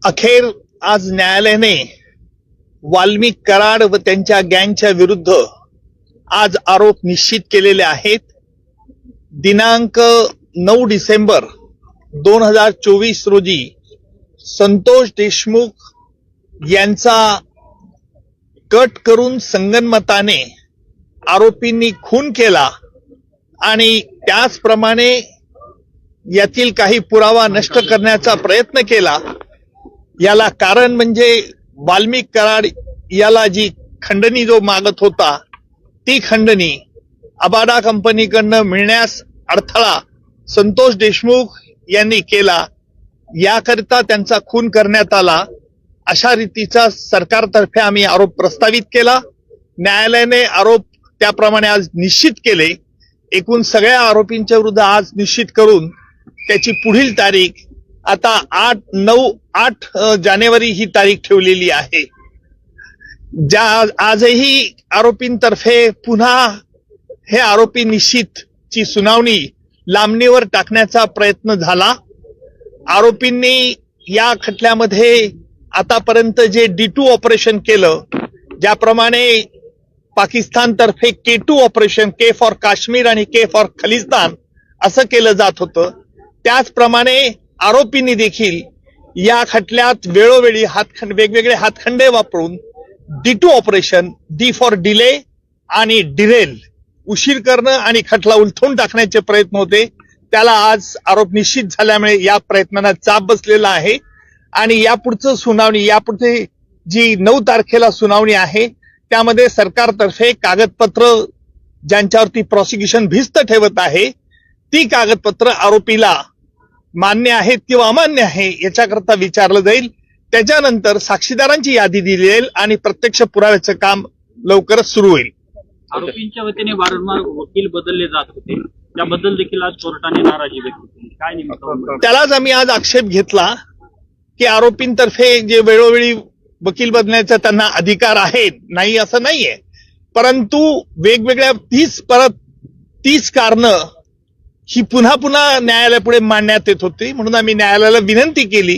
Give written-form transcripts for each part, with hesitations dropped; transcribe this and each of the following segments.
अखेर आज न्यायालयाने वाल्मिक कराड व त्यांच्या गँगच्या विरुद्ध आज आरोप निश्चित केलेले आहेत। दिनांक 9 डिसेंबर 2024 रोजी संतोष देशमुख यांचा कट करून संगनमताने आरोपींनी खून केला आणि त्याचप्रमाणे यातील काही पुरावा नष्ट करण्याचा प्रयत्न केला। याला कारण म्हणजे वाल्मिक कराड याला जी खंडणी जो मागत होता ती खंडणी अबाडा कंपनीकडनं मिळण्यास अडथळा संतोष देशमुख यांनी केला, याकरिता त्यांचा खून करण्यात आला अशा रीतीचा सरकारतर्फे आम्ही आरोप प्रस्तावित केला। न्यायालयाने आरोप त्याप्रमाणे आज निश्चित केले। एकूण सगळ्या आरोपींच्या विरुद्ध आज निश्चित करून त्याची पुढील तारीख आता 8 जानेवारी ही तारीख ठेवलेली आहे। आजही आरोपींतर्फे पुन्हा हे आरोपी निश्चितची सुनावणी लांबणीवर टाकण्याचा प्रयत्न झाला। आरोपींनी या खटल्यामध्ये आतापर्यंत जे D2 ऑपरेशन केलं, ज्याप्रमाणे पाकिस्तानतर्फे K2 operation, K for Kashmir आणि K फॉर खलिस्तान असं केलं जात होतं, त्याचप्रमाणे आरोपींनी देखील या खटल्यात वेळोवेळी वेगवेगळे हातखंडे वापरून D2 operation, D for delay आणि डिरेल, उशीर करणं आणि खटला उलथून टाकण्याचे प्रयत्न होते। त्याला आज आरोप निश्चित झाल्यामुळे या प्रयत्नांना चाप बसलेला आहे आणि यापुढचं सुनावणी, यापुढे जी 9 तारखेला सुनावणी आहे त्यामध्ये सरकारतर्फे कागदपत्र ज्यांच्यावरती प्रॉसिक्युशन भिस्त ठेवत आहे ती कागदपत्र आरोपीला मान्य आहेत किंवा अमान्य आहे याच्याकरता विचारलं जाईल। त्याच्यानंतर साक्षीदारांची यादी दिली जाईल आणि प्रत्यक्ष पुराव्याचं काम लवकरच सुरू होईल। आरोपींच्या वतीने वारंवार वकील बदलले जात होते, त्याबद्दल देखील आज कोर्टाने नाराजी व्यक्त केली, काय नेमकं? त्यालाच आम्ही आज आक्षेप घेतला की आरोपींतर्फे जे वेळोवेळी वकील बदलण्याचा त्यांना अधिकार आहे, नाही असं नाहीये, परंतु वेगवेगळ्या 30 कारणं ही पुन्हा पुन्हा न्यायालयापुढे मांडण्यात येत होती। म्हणून आम्ही न्यायालयाला विनंती केली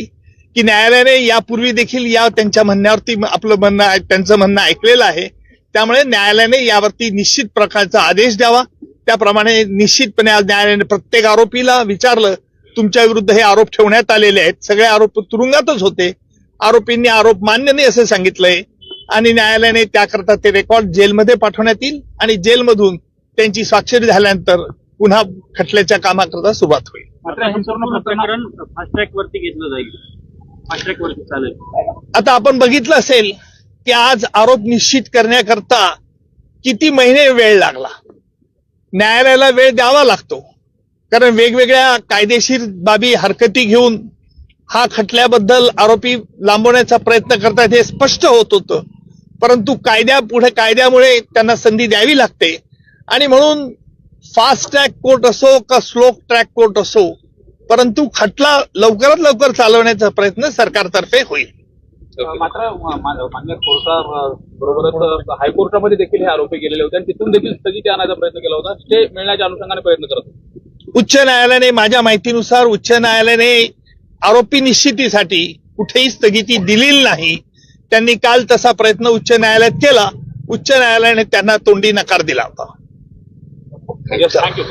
की न्यायालयाने यापूर्वी देखील या त्यांच्या म्हणण्यावरती त्यांचं म्हणणं ऐकलेलं आहे, त्यामुळे न्यायालयाने यावरती निश्चित प्रकारचा आदेश द्यावा। त्याप्रमाणे निश्चितपणे आज न्यायालयाने प्रत्येक आरोपीला विचारलं, तुमच्या विरुद्ध हे आरोप ठेवण्यात आलेले आहेत, सगळे आरोप तुरुंगातच होते, आरोपींनी आरोप मान्य नाही असं सांगितलंय आणि न्यायालयाने त्याकरता ते रेकॉर्ड जेलमध्ये पाठवण्यात येईल आणि जेलमधून त्यांची स्वाक्षरी झाल्यानंतर पुन्हा खटल्याच्या कामाकरता सुरुवात होईल। मात्र हे संपूर्ण प्रकरण फास्ट ट्रॅक वरती घेतलं जाईल, फास्ट ट्रॅक वरती चालेल। आता आपण बघितलं असेल की आज आरोप निश्चित करण्याकरता किती महिने वेळ लागला। न्यायालयाला वेळ द्यावा लागतो कारण वेगवेगळ्या कायदेशीर बाबी हरकती घेऊन हा खटल्याबद्दल आरोपी लांबवण्याचा प्रयत्न करतात हे स्पष्ट होत होतं, परंतु कायद्यामुळे त्यांना संधी द्यावी लागते आणि म्हणून फास्ट ट्रॅक कोर्ट असो का स्लो ट्रॅक कोर्ट असो, परंतु खटला लवकरात लवकर चालवण्याचा प्रयत्न सरकारतर्फे होईल। मात्र मान्य कोर्टाबरोबरच हायकोर्टामध्ये देखील हे आरोपी गेलेले होते आणि तिथून देखील स्थगिती आणायचा प्रयत्न केला होता, ते मिळण्याच्या अनुषंगाने प्रयत्न करत होते। उच्च न्यायालयाने, माझ्या माहितीनुसार उच्च न्यायालयाने आरोपी निश्चितीसाठी कुठेही स्थगिती दिलेली नाही। त्यांनी काल तसा प्रयत्न उच्च न्यायालयात केला, उच्च न्यायालयाने त्यांना तोंडी नकार दिला होता। थँक्यू।